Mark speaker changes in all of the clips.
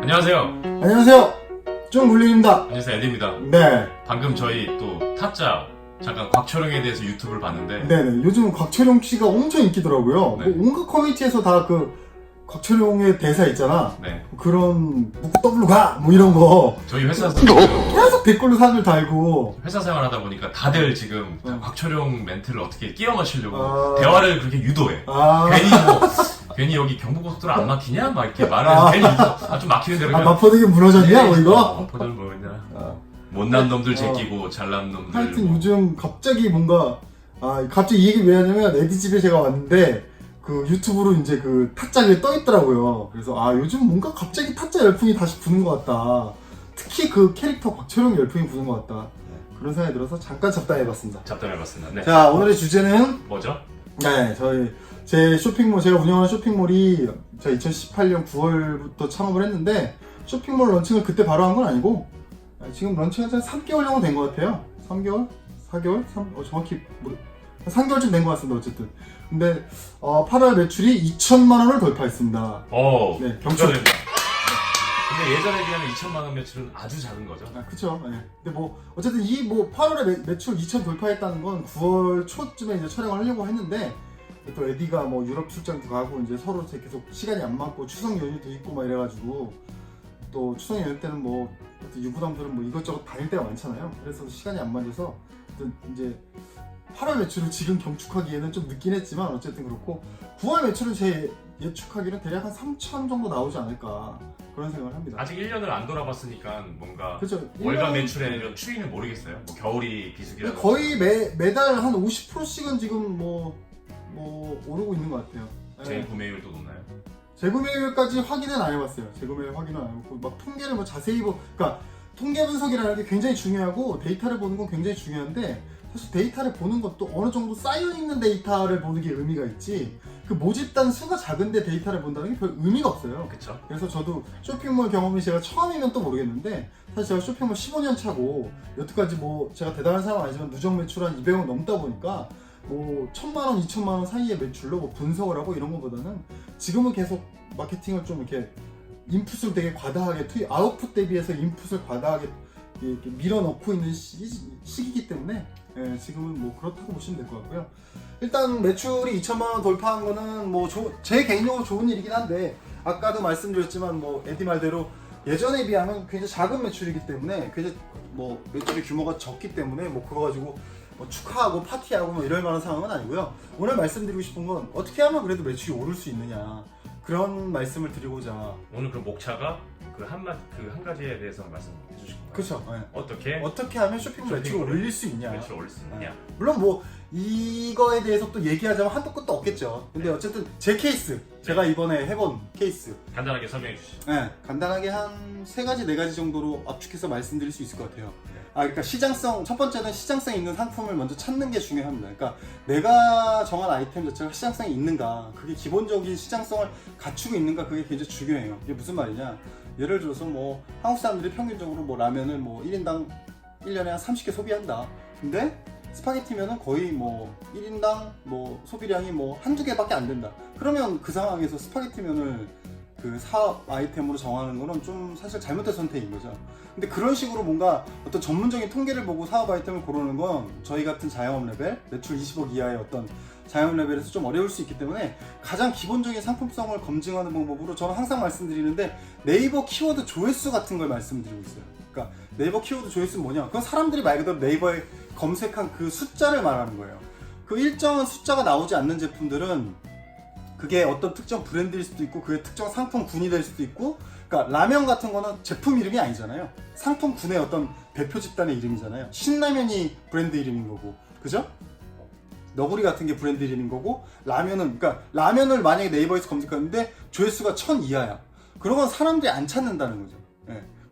Speaker 1: 안녕하세요.
Speaker 2: 안녕하세요. 쫑블링입니다.
Speaker 1: 안녕하세요. 에디입니다.
Speaker 2: 네.
Speaker 1: 방금 저희 또 타짜 잠깐 곽철용에 대해서 유튜브를 봤는데
Speaker 2: 네네. 요즘 곽철용 씨가 엄청 인기더라고요.
Speaker 1: 네.
Speaker 2: 뭐 온갖 커뮤니티에서 다 그 곽철용의 대사 있잖아.
Speaker 1: 네.
Speaker 2: 그런 묶고 더블로 가! 뭐 이런 거
Speaker 1: 저희 회사에서
Speaker 2: 계속 댓글로 사람들 달고.
Speaker 1: 회사 생활하다 보니까 다들 지금 다
Speaker 2: 어.
Speaker 1: 곽철용 멘트를 어떻게 끼워 맞추려고
Speaker 2: 아.
Speaker 1: 대화를 그렇게 유도해.
Speaker 2: 아,
Speaker 1: 괜히 여기 경부고속도로 안 막히냐? 막 이렇게 말을 해서 괜히 좀 막히는데
Speaker 2: 아
Speaker 1: 그러면
Speaker 2: 마포대교 무너졌냐? 뭐 이거?
Speaker 1: 마포들 뭐냐?
Speaker 2: 아.
Speaker 1: 못난 놈들 제끼고 잘난 놈들
Speaker 2: 하여튼
Speaker 1: 뭐.
Speaker 2: 요즘 갑자기 뭔가 갑자기 이 얘기 왜 하냐면 에디 집에 제가 왔는데 그 유튜브로 이제 그 타짜가 떠 있더라고요. 그래서 요즘 뭔가 갑자기 타짜 열풍이 다시 부는 것 같다. 특히 그 캐릭터 곽철용 열풍이 부는 것 같다. 그런 생각이 들어서 잠깐 잡담해봤습니다.
Speaker 1: 잡담해봤습니다. 네.
Speaker 2: 자, 오늘의 주제는
Speaker 1: 뭐죠?
Speaker 2: 네, 제 쇼핑몰, 제가 운영하는 쇼핑몰이 2018년 9월부터 창업을 했는데 쇼핑몰 런칭을 그때 바로 한 건 아니고 지금 런칭한 지 한 3개월 정도 된 것 같아요. 3개월? 4개월? 정확히 3개월쯤 된 것 같습니다. 어쨌든. 근데 8월 매출이 2천만 원을 돌파했습니다. 네, 경축.
Speaker 1: 축하드립니다. 근데 예전에 비하면 2천만 원 매출은 아주 작은 거죠.
Speaker 2: 그쵸. 네. 근데 어쨌든 8월에 매출 2천 돌파했다는 건 9월 초쯤에 이제 촬영을 하려고 했는데 또 에디가 유럽 출장도 가고 이제 서로 계속 시간이 안 맞고 추석 연휴도 있고 막 이래가지고 또 추석 연휴 때는 유부남들은 이것저것 다닐 때가 많잖아요. 그래서 시간이 안 맞아서 이제 8월 매출을 지금 경축하기에는 좀 늦긴 했지만 어쨌든 그렇고 9월 매출은 제 예측하기는 대략 한 3천 정도 나오지 않을까 그런 생각을 합니다.
Speaker 1: 아직 1년을 안 돌아봤으니까 뭔가
Speaker 2: 그죠?
Speaker 1: 월간 매출의 이런 추이는 모르겠어요. 뭐 겨울이 비수기라서
Speaker 2: 거의 매달 한 50%씩은 지금 오르고 있는 것 같아요.
Speaker 1: 재구매율도 높나요?
Speaker 2: 재구매율까지 확인은 안 해봤어요. 재구매율 확인은 안 해봤고 통계를 자세히 그러니까 통계 분석이라는 게 굉장히 중요하고 데이터를 보는 건 굉장히 중요한데 사실 데이터를 보는 것도 어느 정도 쌓여있는 데이터를 보는 게 의미가 있지 그 모집단 수가 작은데 데이터를 본다는 게 별 의미가 없어요.
Speaker 1: 그쵸?
Speaker 2: 그래서 저도 쇼핑몰 경험이 제가 처음이면 또 모르겠는데 사실 제가 쇼핑몰 15년 차고 여태까지 제가 대단한 사람 아니지만 누적 매출 한 200원 넘다 보니까 1,000만 원, 2천만 원 사이의 매출로 분석을 하고 이런 것보다는 지금은 계속 마케팅을 좀 이렇게 인풋을 되게 과다하게 아웃풋 대비해서 인풋을 과다하게 이렇게 밀어넣고 있는 시기이기 때문에 지금은 그렇다고 보시면 될 것 같고요. 일단 매출이 2천만 원 돌파한 거는 제 개인적으로 좋은 일이긴 한데 아까도 말씀드렸지만 에디 말대로 예전에 비하면 굉장히 작은 매출이기 때문에 굉장히 매출의 규모가 적기 때문에 그거 가지고 축하하고 파티하고 이럴 만한 상황은 아니고요. 오늘 말씀드리고 싶은 건 어떻게 하면 그래도 매출이 오를 수 있느냐 그런 말씀을 드리고자
Speaker 1: 오늘 그 목차가 한 가지에 대해서 말씀해 주실 건가요?
Speaker 2: 그렇죠.
Speaker 1: 네.
Speaker 2: 어떻게 하면 쇼핑몰 매출을 올릴 수 있냐.
Speaker 1: 매출을 올릴 수 있느냐.
Speaker 2: 물론 이거에 대해서 또 얘기하자면 한도 끝도 없겠죠. 근데 어쨌든 제 케이스, 제가 이번에 해본 케이스
Speaker 1: 간단하게 설명해 주시죠.
Speaker 2: 네, 간단하게 한 3가지, 4가지 정도로 압축해서 말씀드릴 수 있을 것 같아요. 그러니까 첫 번째는 시장성 있는 상품을 먼저 찾는 게 중요합니다. 그러니까 내가 정한 아이템 자체가 시장성이 있는가, 그게 기본적인 시장성을 갖추고 있는가, 그게 굉장히 중요해요. 이게 무슨 말이냐? 예를 들어서 한국 사람들이 평균적으로 라면을 1인당 1년에 한 30개 소비한다. 근데 스파게티면은 거의 1인당 소비량이 한두 개밖에 안 된다. 그러면 그 상황에서 스파게티면을 그 사업 아이템으로 정하는 거는 좀 사실 잘못된 선택인 거죠. 근데 그런 식으로 뭔가 어떤 전문적인 통계를 보고 사업 아이템을 고르는 건 저희 같은 자영업 레벨, 매출 20억 이하의 어떤 자영업 레벨에서 좀 어려울 수 있기 때문에 가장 기본적인 상품성을 검증하는 방법으로 저는 항상 말씀드리는데 네이버 키워드 조회수 같은 걸 말씀드리고 있어요. 그러니까 네이버 키워드 조회수는 뭐냐? 그건 사람들이 말 그대로 네이버에 검색한 그 숫자를 말하는 거예요. 그 일정한 숫자가 나오지 않는 제품들은 그게 어떤 특정 브랜드일 수도 있고 그게 특정 상품군이 될 수도 있고 그러니까 라면 같은 거는 제품 이름이 아니잖아요. 상품군의 어떤 대표 집단의 이름이잖아요. 신라면이 브랜드 이름인 거고 그죠? 너구리 같은 게 브랜드 이름인 거고 그러니까 라면을 만약에 네이버에서 검색하는데 조회수가 1000 이하야. 그러면 사람들이 안 찾는다는 거죠.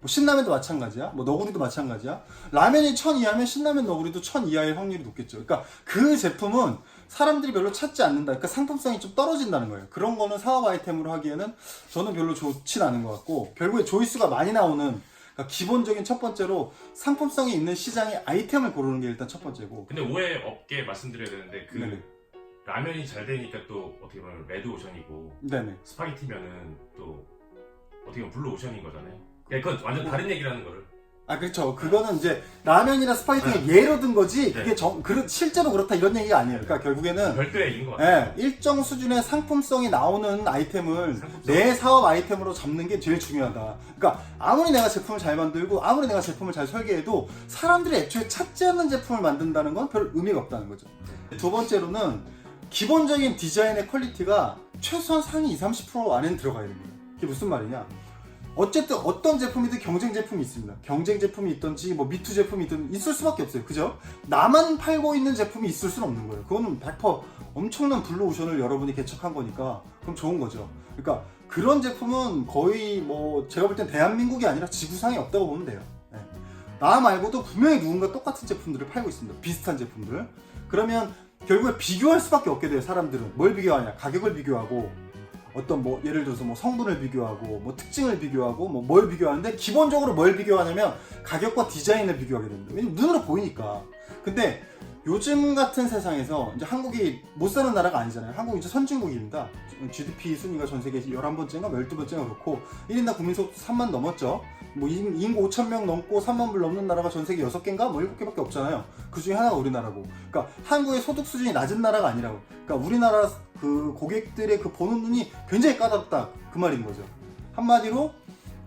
Speaker 2: 신라면도 마찬가지야. 너구리도 마찬가지야. 라면이 1000 이하면 신라면 너구리도 1000 이하의 확률이 높겠죠. 그러니까 그 제품은 사람들이 별로 찾지 않는다. 그러니까 상품성이 좀 떨어진다는 거예요. 그런 거는 사업 아이템으로 하기에는 저는 별로 좋진 않은 것 같고 결국에 조회수가 많이 나오는 그러니까 기본적인 첫 번째로 상품성이 있는 시장의 아이템을 고르는 게 일단 첫 번째고.
Speaker 1: 근데 오해 없게 말씀드려야 되는데
Speaker 2: 네네.
Speaker 1: 라면이 잘 되니까 또 어떻게 보면 레드오션이고
Speaker 2: 네네.
Speaker 1: 스파게티면은 또 어떻게 보면 블루오션인 거잖아요. 그러니까 그건 완전 다른 얘기라는 거를.
Speaker 2: 아 그렇죠. 그거는 이제 라면이나 스파게티의 예로 든 거지
Speaker 1: 네.
Speaker 2: 그게 실제로 그렇다 이런 얘기가 아니에요. 그러니까 결국에는
Speaker 1: 별도의 얘기인 것 같아요.
Speaker 2: 예, 일정 수준의 상품성이 나오는 아이템을
Speaker 1: 상품성.
Speaker 2: 내 사업 아이템으로 잡는 게 제일 중요하다. 그러니까 아무리 내가 제품을 잘 만들고 아무리 내가 제품을 잘 설계해도 사람들이 애초에 찾지 않는 제품을 만든다는 건 별 의미가 없다는 거죠. 두 번째로는 기본적인 디자인의 퀄리티가 최소한 상위 20, 30% 안에는 들어가야 됩니다. 그게 무슨 말이냐? 어쨌든 어떤 제품이든 경쟁 제품이 있습니다. 경쟁 제품이 있든지 뭐 미투 제품이 있든 있을 수밖에 없어요. 그죠? 나만 팔고 있는 제품이 있을 수는 없는 거예요. 그거는 100% 엄청난 블루오션을 여러분이 개척한 거니까 그럼 좋은 거죠. 그러니까 그런 제품은 거의 뭐 제가 볼 땐 대한민국이 아니라 지구상에 없다고 보면 돼요. 네. 나 말고도 분명히 누군가 똑같은 제품들을 팔고 있습니다. 비슷한 제품들. 그러면 결국에 비교할 수밖에 없게 돼요. 사람들은 뭘 비교하냐? 가격을 비교하고 어떤 뭐 예를 들어서 뭐 성분을 비교하고 뭐 특징을 비교하고 뭐 뭘 비교하는데 기본적으로 뭘 비교하냐면 가격과 디자인을 비교하게 됩니다. 왜냐면 눈으로 보이니까. 근데 요즘 같은 세상에서 이제 한국이 못 사는 나라가 아니잖아요. 한국이 이제 선진국입니다. GDP 순위가 전 세계 11번째인가 12번째인가 그렇고 1인당 국민소득 3만 넘었죠. 뭐 인구 5,000명 넘고 3만 불 넘는 나라가 전 세계 6개인가 뭐 7개밖에 없잖아요. 그 중에 하나가 우리나라고. 그러니까 한국의 소득 수준이 낮은 나라가 아니라고. 그러니까 우리나라 그 고객들의 그 보는 눈이 굉장히 까다롭다 그 말인 거죠. 한마디로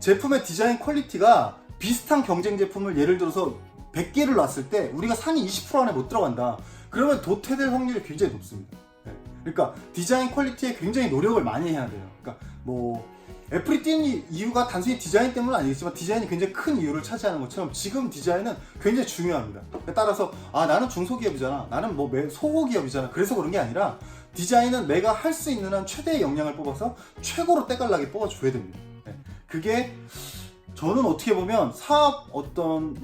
Speaker 2: 제품의 디자인 퀄리티가 비슷한 경쟁 제품을 예를 들어서 100개를 놨을 때 우리가 상위 20% 안에 못 들어간다. 그러면 도태될 확률이 굉장히 높습니다. 네. 그러니까 디자인 퀄리티에 굉장히 노력을 많이 해야 돼요. 그러니까 뭐 애플이 뛰는 이유가 단순히 디자인 때문은 아니겠지만 디자인이 굉장히 큰 이유를 차지하는 것처럼 지금 디자인은 굉장히 중요합니다. 따라서 아 나는 중소기업이잖아, 나는 뭐 소호기업이잖아, 그래서 그런 게 아니라 디자인은 내가 할 수 있는 한 최대의 역량을 뽑아서 최고로 때깔나게 뽑아줘야 됩니다. 네. 그게 저는 어떻게 보면 사업 어떤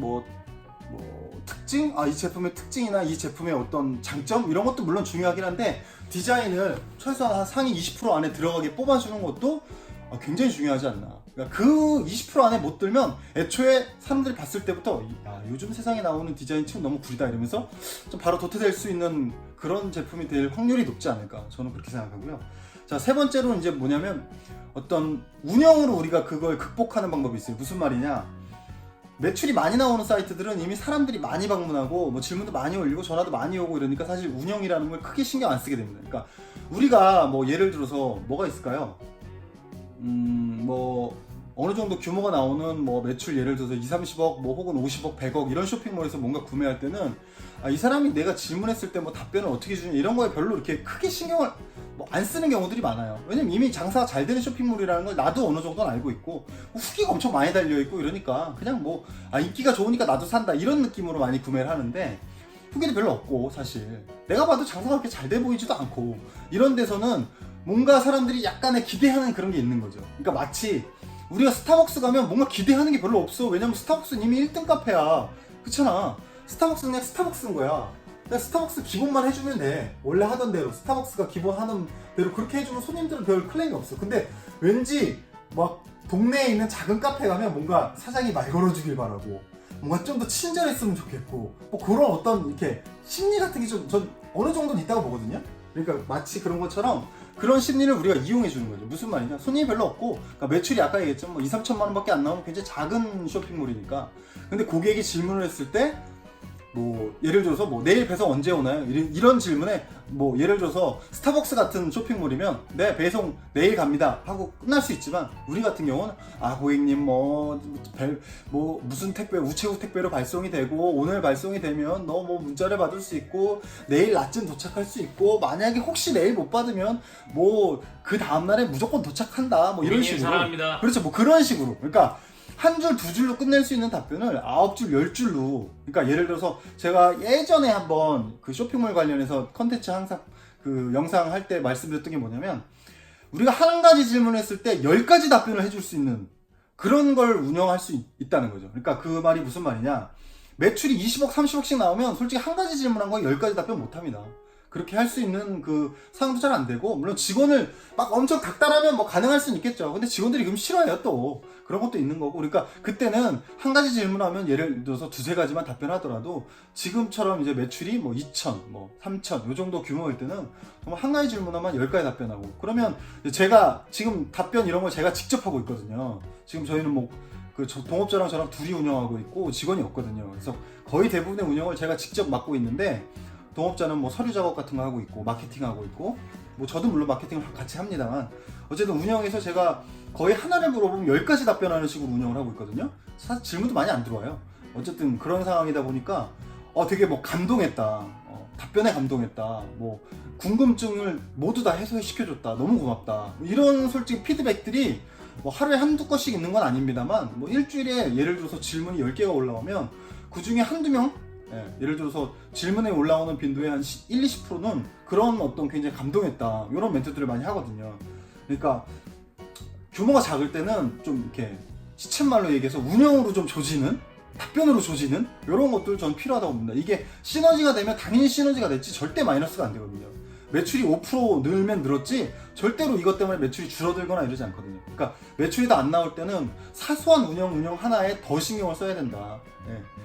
Speaker 2: 특징? 이 제품의 특징이나 이 제품의 어떤 장점? 이런 것도 물론 중요하긴 한데 디자인을 최소한 한 상위 20% 안에 들어가게 뽑아주는 것도 굉장히 중요하지 않나. 그러니까 그 20% 안에 못 들면 애초에 사람들이 봤을 때부터 요즘 세상에 나오는 디자인 층 너무 구리다 이러면서 좀 바로 도태될 수 있는 그런 제품이 될 확률이 높지 않을까. 저는 그렇게 생각하고요. 자, 세 번째로 이제 뭐냐면 어떤 운영으로 우리가 그걸 극복하는 방법이 있어요. 무슨 말이냐? 매출이 많이 나오는 사이트들은 이미 사람들이 많이 방문하고 뭐 질문도 많이 올리고 전화도 많이 오고 이러니까 사실 운영이라는 걸 크게 신경 안 쓰게 됩니다. 그러니까 우리가 뭐 예를 들어서 뭐가 있을까요? 뭐 어느 정도 규모가 나오는 뭐 매출 예를 들어서 20, 30억 뭐 혹은 50억, 100억 이런 쇼핑몰에서 뭔가 구매할 때는 이 사람이 내가 질문했을 때 뭐 답변을 어떻게 주냐 이런 거에 별로 이렇게 크게 신경을 뭐 안 쓰는 경우들이 많아요. 왜냐면 이미 장사가 잘 되는 쇼핑몰이라는 걸 나도 어느 정도는 알고 있고 후기가 엄청 많이 달려있고 이러니까 그냥 뭐 인기가 좋으니까 나도 산다 이런 느낌으로 많이 구매를 하는데 후기도 별로 없고 사실 내가 봐도 장사가 그렇게 잘 돼 보이지도 않고 이런 데서는 뭔가 사람들이 약간의 기대하는 그런 게 있는 거죠. 그러니까 마치 우리가 스타벅스 가면 뭔가 기대하는 게 별로 없어. 왜냐면 스타벅스는 이미 1등 카페야. 그렇잖아. 스타벅스는 그냥 스타벅스인 거야. 그냥 스타벅스 기본만 해주면 돼. 원래 하던 대로 스타벅스가 기본 하는 대로 그렇게 해주면 손님들은 별 클레임이 없어. 근데 왠지 막 동네에 있는 작은 카페 가면 뭔가 사장이 말 걸어주길 바라고 뭔가 좀 더 친절했으면 좋겠고 뭐 그런 어떤 이렇게 심리 같은 게 좀 전 어느 정도는 있다고 보거든요. 그러니까 마치 그런 것처럼 그런 심리를 우리가 이용해 주는 거죠. 무슨 말이냐? 손님이 별로 없고 그러니까 매출이 아까 얘기했죠. 뭐 2, 3천만 원밖에 안 나오면 굉장히 작은 쇼핑몰이니까. 근데 고객이 질문을 했을 때 뭐 예를 들어서 뭐 내일 배송 언제 오나요? 이런 질문에 뭐 예를 들어서 스타벅스 같은 쇼핑몰이면 네 배송 내일 갑니다 하고 끝날 수 있지만 우리 같은 경우는 고객님 뭐 무슨 택배 우체국 택배로 발송이 되고 오늘 발송이 되면 너 뭐 문자를 받을 수 있고 내일 낮쯤 도착할 수 있고 만약에 혹시 내일 못 받으면 뭐 그 다음날에 무조건 도착한다 뭐 이런 식으로
Speaker 1: 사랑합니다.
Speaker 2: 그렇죠. 뭐 그런 식으로 그러니까 한 줄, 두 줄로 끝낼 수 있는 답변을 9줄, 10줄로. 그러니까 예를 들어서 제가 예전에 한번 그 쇼핑몰 관련해서 컨텐츠 항상 그 영상 할 때 말씀드렸던 게 뭐냐면 우리가 한 가지 질문했을 때 10가지 답변을 해줄 수 있는 그런 걸 운영할 수 있다는 거죠. 그러니까 그 말이 무슨 말이냐. 매출이 20억, 30억씩 나오면 솔직히 한 가지 질문한 거 10가지 답변 못 합니다. 그렇게 할 수 있는 그 상황도 잘 안 되고, 물론 직원을 막 엄청 닥달하면 뭐 가능할 수는 있겠죠. 근데 직원들이 그럼 싫어해요 또. 그런 것도 있는 거고. 그러니까 그때는 한 가지 질문하면 예를 들어서 두세 가지만 답변하더라도 지금처럼 이제 매출이 뭐 2천, 뭐 3천 요 정도 규모일 때는 정말 한 가지 질문하면 10가지 답변하고, 그러면 제가 지금 답변 이런 걸 제가 직접 하고 있거든요. 지금 저희는 뭐 그 동업자랑 저랑 둘이 운영하고 있고 직원이 없거든요. 그래서 거의 대부분의 운영을 제가 직접 맡고 있는데, 동업자는 뭐 서류 작업 같은 거 하고 있고 마케팅 하고 있고, 뭐 저도 물론 마케팅을 같이 합니다만, 어쨌든 운영에서 제가 거의 하나를 물어보면 10가지 답변하는 식으로 운영을 하고 있거든요. 사실 질문도 많이 안 들어와요. 어쨌든 그런 상황이다 보니까 되게 뭐 감동했다, 답변에 감동했다, 뭐 궁금증을 모두 다 해소시켜줬다, 너무 고맙다, 뭐 이런 솔직히 피드백들이 뭐 하루에 한두 건씩 있는 건 아닙니다만, 뭐 일주일에 예를 들어서 질문이 10개가 올라오면 그 중에 한두 명, 예를 들어서 질문에 올라오는 빈도의 한 1, 20%는 그런 어떤 굉장히 감동했다, 이런 멘트들을 많이 하거든요. 그러니까 규모가 작을 때는 좀 이렇게 시쳇말로 얘기해서 운영으로 좀 조지는, 답변으로 조지는 이런 것들 전 필요하다고 봅니다. 이게 시너지가 되면 당연히 시너지가 됐지 절대 마이너스가 안 되거든요. 매출이 5% 늘면 늘었지 절대로 이것 때문에 매출이 줄어들거나 이러지 않거든요. 그러니까 매출이 다 안 나올 때는 사소한 운영 하나에 더 신경을 써야 된다.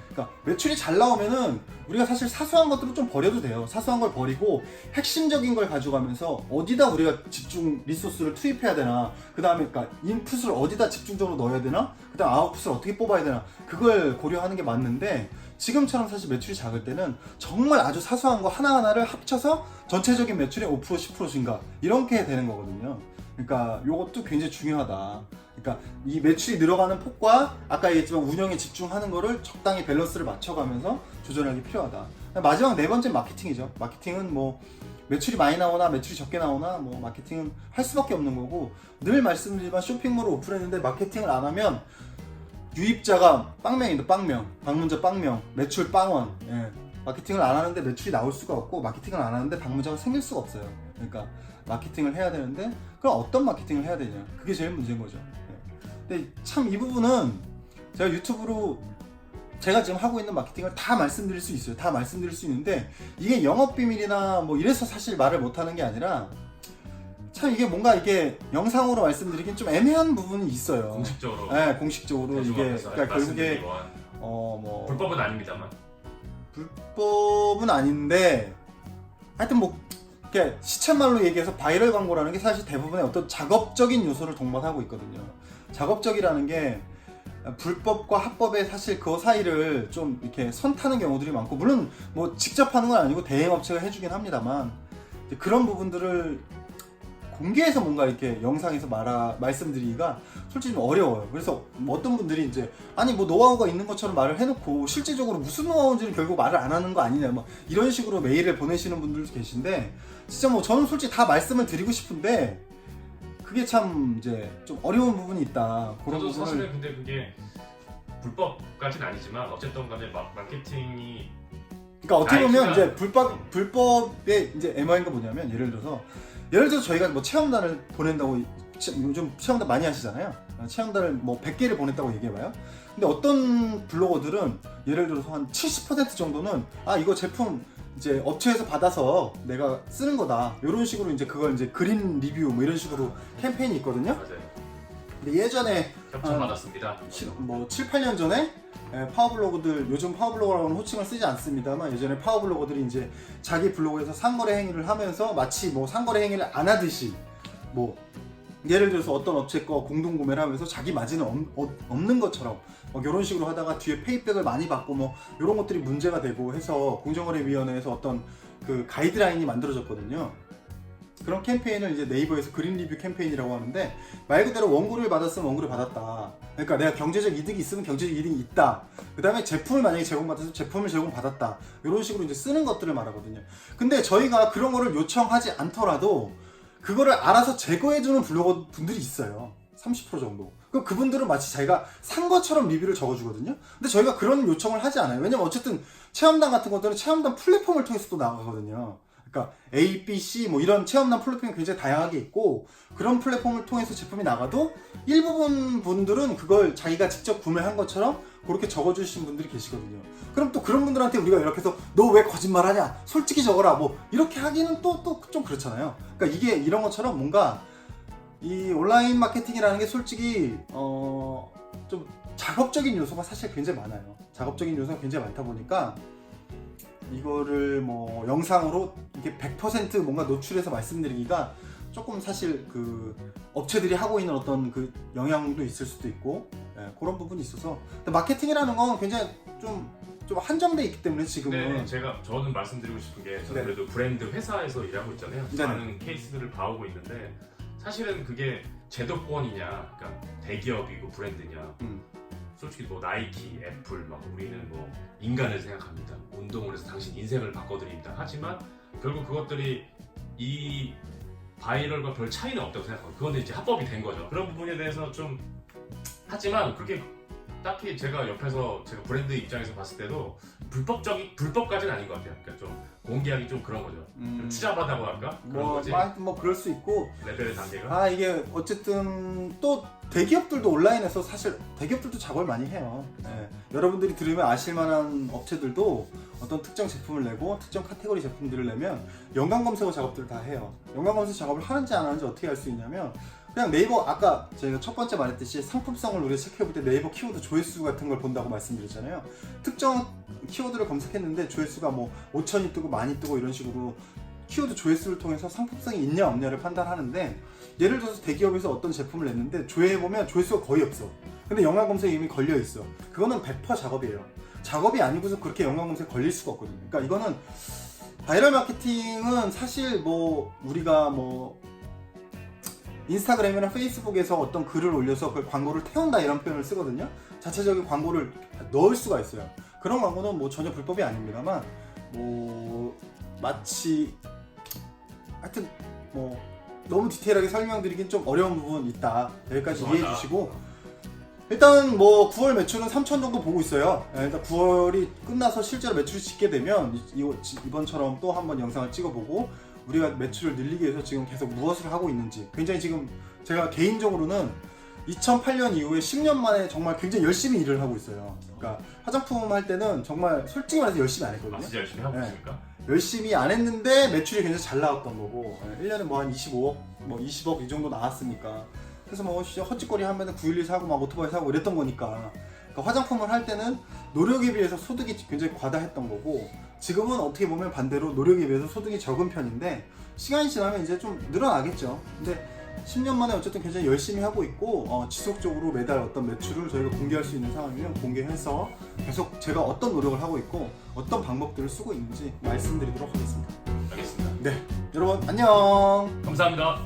Speaker 2: 그러니까 매출이 잘 나오면은 우리가 사실 사소한 것들을 좀 버려도 돼요. 사소한 걸 버리고 핵심적인 걸 가져가면서 어디다 우리가 집중 리소스를 투입해야 되나, 그 다음에 그러니까 인풋을 어디다 집중적으로 넣어야 되나, 그 다음 아웃풋을 어떻게 뽑아야 되나, 그걸 고려하는 게 맞는데, 지금처럼 사실 매출이 작을 때는 정말 아주 사소한 거 하나하나를 합쳐서 전체적인 매출의 5% 10% 증가 이렇게 되는 거거든요. 그러니까 이것도 굉장히 중요하다. 그러니까 이 매출이 늘어가는 폭과 아까 얘기했지만 운영에 집중하는 거를 적당히 밸런스를 맞춰가면서 조절하기 필요하다. 마지막 네 번째 마케팅이죠. 마케팅은 뭐 매출이 많이 나오나 매출이 적게 나오나 뭐 마케팅은 할 수밖에 없는 거고, 늘 말씀드리지만 쇼핑몰을 오픈했는데 마케팅을 안 하면 유입자가 빵명인데 빵명, 방문자 빵명, 매출 빵원. 마케팅을 안 하는데 매출이 나올 수가 없고, 마케팅을 안 하는데 방문자가 생길 수가 없어요. 그러니까 마케팅을 해야 되는데, 그럼 어떤 마케팅을 해야 되냐, 그게 제일 문제인 거죠. 근데 참 이 부분은 제가 유튜브로 제가 지금 하고 있는 마케팅을 다 말씀드릴 수 있어요. 다 말씀드릴 수 있는데, 이게 영업비밀이나 뭐 이래서 사실 말을 못하는 게 아니라, 참 이게 뭔가 이게 영상으로 말씀드리긴 좀 애매한 부분이 있어요.
Speaker 1: 공식적으로.
Speaker 2: 공식적으로 이게 그러니까 결국에 뭐
Speaker 1: 불법은 아닙니다만.
Speaker 2: 불법은 아닌데, 하여튼 뭐 이렇게 시쳇말로 얘기해서 바이럴 광고라는 게 사실 대부분의 어떤 작업적인 요소를 동반하고 있거든요. 작업적이라는 게 불법과 합법의 사실 그 사이를 좀 이렇게 선 타는 경우들이 많고, 물론 뭐 직접 하는 건 아니고 대행업체가 해주긴 합니다만, 그런 부분들을 공개해서 뭔가 이렇게 영상에서 말씀드리기가 솔직히 좀 어려워요. 그래서 뭐 어떤 분들이 이제 아니 뭐 노하우가 있는 것처럼 말을 해놓고 실질적으로 무슨 노하우인지는 결국 말을 안 하는 거 아니냐, 뭐 이런 식으로 메일을 보내시는 분들도 계신데, 진짜 뭐 저는 솔직히 다 말씀을 드리고 싶은데 그게 참 이제 좀 어려운 부분이 있다. 그런
Speaker 1: 저도
Speaker 2: 부분을
Speaker 1: 사실은 근데 그게 불법까지는 아니지만 어쨌든 간에 마케팅이,
Speaker 2: 그러니까 어떻게 보면
Speaker 1: 나이키가-
Speaker 2: 이제 불법의 이제 MO인가 뭐냐면, 예를 들어서 저희가 뭐 체험단을 보낸다고, 요즘 체험단 많이 하시잖아요. 체험단을 뭐 100개를 보냈다고 얘기해봐요. 근데 어떤 블로거들은 예를 들어서 한 70% 정도는 이거 제품 이제 업체에서 받아서 내가 쓰는 거다, 이런 식으로 이제 그걸 이제 그린 리뷰 뭐 이런 식으로 캠페인이 있거든요.
Speaker 1: 맞아요.
Speaker 2: 근데 예전에
Speaker 1: 협찬 받았습니다.
Speaker 2: 뭐 7, 8년 전에 파워블로거들, 요즘 파워블로거라고는 호칭을 쓰지 않습니다만, 예전에 파워블로거들이 이제 자기 블로그에서 상거래 행위를 하면서 마치 뭐 상거래 행위를 안 하듯이, 뭐 예를 들어서 어떤 업체 거 공동 구매를 하면서 자기 마진은 없는 것처럼 이런 식으로 하다가 뒤에 페이백을 많이 받고 뭐 이런 것들이 문제가 되고 해서 공정거래위원회에서 어떤 그 가이드라인이 만들어졌거든요. 그런 캠페인을 이제 네이버에서 그린 리뷰 캠페인이라고 하는데, 말 그대로 원고를 받았으면 원고를 받았다. 그러니까 내가 경제적 이득이 있으면 경제적 이득이 있다. 그 다음에 제품을 만약에 제공받았으면 제품을 제공받았다. 이런 식으로 이제 쓰는 것들을 말하거든요. 근데 저희가 그런 거를 요청하지 않더라도 그거를 알아서 제거해주는 블로거 분들이 있어요. 30% 정도. 그럼 그분들은 마치 자기가 산 것처럼 리뷰를 적어주거든요. 근데 저희가 그런 요청을 하지 않아요. 왜냐면 어쨌든 체험단 같은 것들은 체험단 플랫폼을 통해서 또 나가거든요. 그러니까 A, B, C 뭐 이런 체험단 플랫폼이 굉장히 다양하게 있고 그런 플랫폼을 통해서 제품이 나가도 일부분 분들은 그걸 자기가 직접 구매한 것처럼 그렇게 적어주신 분들이 계시거든요. 그럼 또 그런 분들한테 우리가 이렇게 해서 너 왜 거짓말하냐? 솔직히 적어라. 뭐 이렇게 하기는 또 좀 그렇잖아요. 그러니까 이게 이런 것처럼 뭔가 이 온라인 마케팅이라는 게 솔직히 좀 작업적인 요소가 사실 굉장히 많아요. 작업적인 요소가 굉장히 많다 보니까 이거를 뭐 영상으로 이렇게 100% 뭔가 노출해서 말씀드리기가 조금 사실 그 업체들이 하고 있는 어떤 그 영향도 있을 수도 있고 그런 부분이 있어서 근데 마케팅이라는 건 굉장히 좀 한정돼 있기 때문에 지금은
Speaker 1: 저는 말씀드리고 싶은 게 저는
Speaker 2: 네.
Speaker 1: 그래도 브랜드 회사에서 일하고 있잖아요.
Speaker 2: 네네.
Speaker 1: 많은 케이스들을 봐오고 있는데 사실은 그게 제도권이냐, 그러니까 대기업이고 브랜드냐. 솔직히 뭐 나이키, 애플 막 우리는 뭐 인간을 생각합니다. 운동을 해서 당신 인생을 바꿔드립니다. 하지만 결국 그것들이 이 바이럴과 별 차이는 없다고 생각하고 그건 이제 합법이 된 거죠. 그런 부분에 대해서 좀 하지만 그게 딱히 제가 옆에서 제가 브랜드 입장에서 봤을 때도 불법까지는 아닌 것 같아요. 그러니까 좀 공개하기 좀 그런 거죠. 좀 추잡하다고 할까? 그런 거지.
Speaker 2: 뭐 그럴 수 있고
Speaker 1: 레벨의 단계가.
Speaker 2: 이게 어쨌든 또 대기업들도 온라인에서 사실 대기업들도 작업을 많이 해요. 여러분들이 들으면 아실만한 업체들도 어떤 특정 제품을 내고 특정 카테고리 제품들을 내면 연관 검색어 작업들을 다 해요. 연관 검색 작업을 하는지 안 하는지 어떻게 알 수 있냐면 그냥 네이버 아까 저희가 첫 번째 말했듯이 상품성을 우리가 체크해볼 때 네이버 키워드 조회수 같은 걸 본다고 말씀드렸잖아요. 특정 키워드를 검색했는데 조회수가 뭐 5천이 뜨고 많이 뜨고 이런 식으로 키워드 조회수를 통해서 상품성이 있냐 없냐를 판단하는데 예를 들어서 대기업에서 어떤 제품을 냈는데 조회해보면 조회수가 거의 없어. 근데 연관 검색에 이미 걸려있어. 그거는 100% 작업이에요. 작업이 아니고서 그렇게 연관 검색에 걸릴 수가 없거든요. 그러니까 이거는 바이럴 마케팅은 사실 뭐 우리가 뭐 인스타그램이나 페이스북에서 어떤 글을 올려서 그 광고를 태운다 이런 표현을 쓰거든요. 자체적인 광고를 넣을 수가 있어요. 그런 광고는 뭐 전혀 불법이 아닙니다만 뭐 마치 하여튼 뭐 너무 디테일하게 설명드리긴 좀 어려운 부분이 있다. 여기까지 이해해 주시고 일단 뭐 9월 매출은 3천 정도 보고 있어요. 일단 9월이 끝나서 실제로 매출이 짓게 되면 이번처럼 또 한번 영상을 찍어보고 우리가 매출을 늘리기 위해서 지금 계속 무엇을 하고 있는지 굉장히 지금 제가 개인적으로는 2008년 이후에 10년 만에 정말 굉장히 열심히 일을 하고 있어요. 그러니까 화장품 할 때는 정말 솔직히 말해서 열심히 안 했거든요.
Speaker 1: 진짜 열심히 하고 있습니까?
Speaker 2: 열심히 안 했는데 매출이 굉장히 잘 나왔던 거고 1년에 뭐 한 25억, 뭐 20억 이 정도 나왔으니까 그래서 뭐 헛짓거리 하면 911 사고 막 오토바이 사고 이랬던 거니까 그러니까 화장품을 할 때는 노력에 비해서 소득이 굉장히 과다했던 거고 지금은 어떻게 보면 반대로 노력에 비해서 소득이 적은 편인데 시간이 지나면 이제 좀 늘어나겠죠. 근데 10년 만에 어쨌든 굉장히 열심히 하고 있고 지속적으로 매달 어떤 매출을 저희가 공개할 수 있는 상황이면 공개해서 계속 제가 어떤 노력을 하고 있고 어떤 방법들을 쓰고 있는지 말씀드리도록 하겠습니다.
Speaker 1: 알겠습니다.
Speaker 2: 네, 여러분 안녕.
Speaker 1: 감사합니다.